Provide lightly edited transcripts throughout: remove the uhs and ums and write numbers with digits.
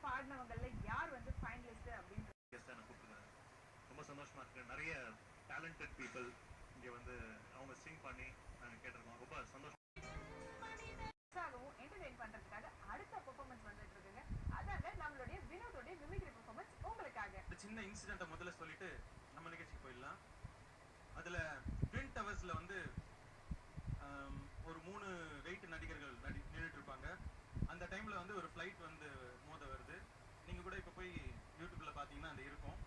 பாடினவங்கள்ல யார் வந்து ஃபைனலிஸ்ட் அப்படின்னு ரொம்ப சந்தோஷமா இருக்கு. நிறைய டேலண்டட் பீப்புள் இங்க வந்து அவங்க சிங் பண்ணி நாங்க கேட்டிருக்கோம். ரொம்ப சந்தோஷம். என்டர்டெயின் பண்றதுக்காக அடுத்த பெர்ஃபார்மன்ஸ் வந்துட்டு இருக்குங்க. அதாங்க நம்மளுடைய வினோதோட மிமிக்ரி பெர்ஃபார்மன்ஸ் உங்களுக்காக. சின்ன இன்சிடென்ட்டை முதல்ல சொல்லிட்டு நம்ம நிகழ்ச்சிக்கு போயிடலாம். அதுல ட்வின் டவர்ஸ்ல வந்து ஒரு 3 வெயிட் நடிகர்கள் நின்றுட்டு இருப்பாங்க. அந்த டைம்ல வந்து ஒரு ஃப்ளைட் வந்து மோத வருது. நீங்க கூட இப்ப போய் யூடியூப்ல பாத்தீங்கன்னா அது இருக்கும்.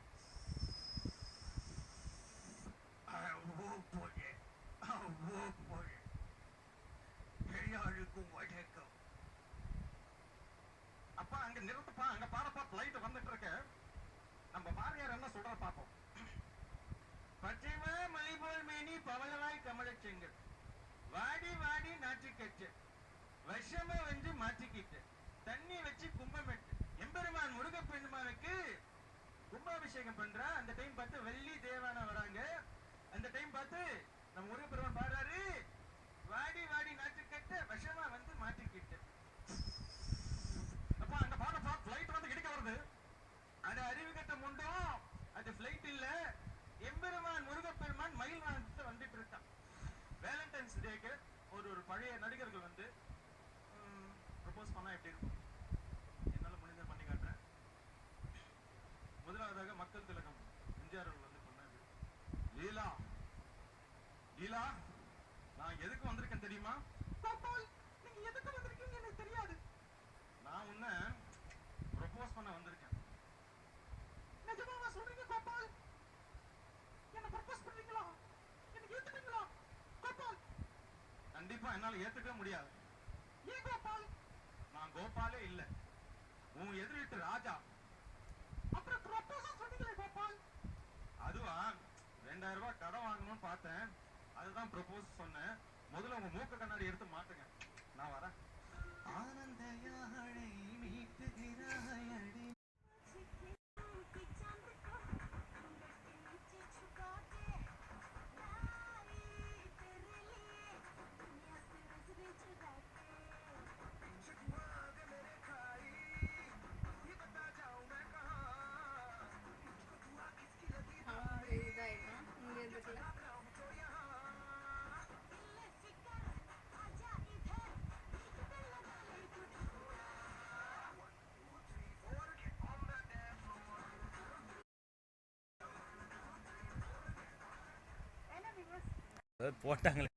அப்பா அங்க நிறுத்தப்பா, அங்க பாருப்பா ஃப்ளைட் வந்துட்டு இருக்க. நம்ம பாரதியார் என்ன சொல்ற பாப்போம். பச்சைம மலைபோல் மேனி பவளவாய் கமலச்செங்கல் வாடி வாடி நாட்டுக்கச்சு விஷம வந்து மாற்றிக்கிட்டு தண்ணி வச்சு கும்பமிட்டு எம்பெருமான் முருகப்பெருமானுக்கு கும்பாபிஷேகம் பண்றா. அந்த டைம் பார்த்து வெள்ளி தேவான வராங்க. அந்த டைம் பார்த்து நம்ம முருகப்பெருமான் பாடுறாரு, வாடி வாடி நாட்டுக்கட்ட விஷமா வந்து மாற்றிக்கிட்டு. அப்ப அங்க பாருப்பா ஃப்ளைட் வந்து இடிக்க வருது. அது அறிவு கட்ட முண்டும் அது ஃப்ளைட் இல்ல, எம்பெருமான் முருகப்பெருமான் மயில் வாகனத்துல வந்துட்டு இருக்கான். வேலண்டைன்ஸ் டேக்கு ஒரு பழைய நடிகர்கள் வந்து ப்ரொபோஸ் பண்ணா எப்படி இருக்கும்? என்னால முடிஞ்ச பண்ணி காட்டுறேன். முதலாவதாக மக்கள் திலகம் எம்ஜிஆர் அவர்கள் வந்து பண்ணாரு. லீலா லீலா, நான் எதுக்கு வந்திருக்கேன் தெரியுமா? கோபால், நீங்க எதுக்கு வந்திருக்கீங்க எனக்கு தெரியாது. நான் உன்னை ப்ரொபோஸ் பண்ண வந்திருக்கேன். நிஜமாவா சொல்றீங்க கோபால்? என்ன ப்ரொபோஸ் பண்றீங்களா? எனக்கு ஏத்துப்பீங்களா கோபால்? கண்டிப்பா என்னால ஏத்துக்க முடியாது. ஏன் கோபால்? நான் கோபாலே இல்ல, உன் எதிர் வீட்டு ராஜா. அப்புறம் ப்ரொபோஸ் சொன்னீங்களே கோபால்? அதுவா, 2000 ரூபாய் கடன் வாங்கணும்னு பார்த்தேன், அதுதான் ப்ரொபோஸ் சொன்னேன். முதல்ல உங்க மூக்க கண்ணாடி எடுத்து மாட்டுங்க, நான் வரேன். ஆனந்த யாழை மீட்டுகிறாயடி. போட்டாங்களே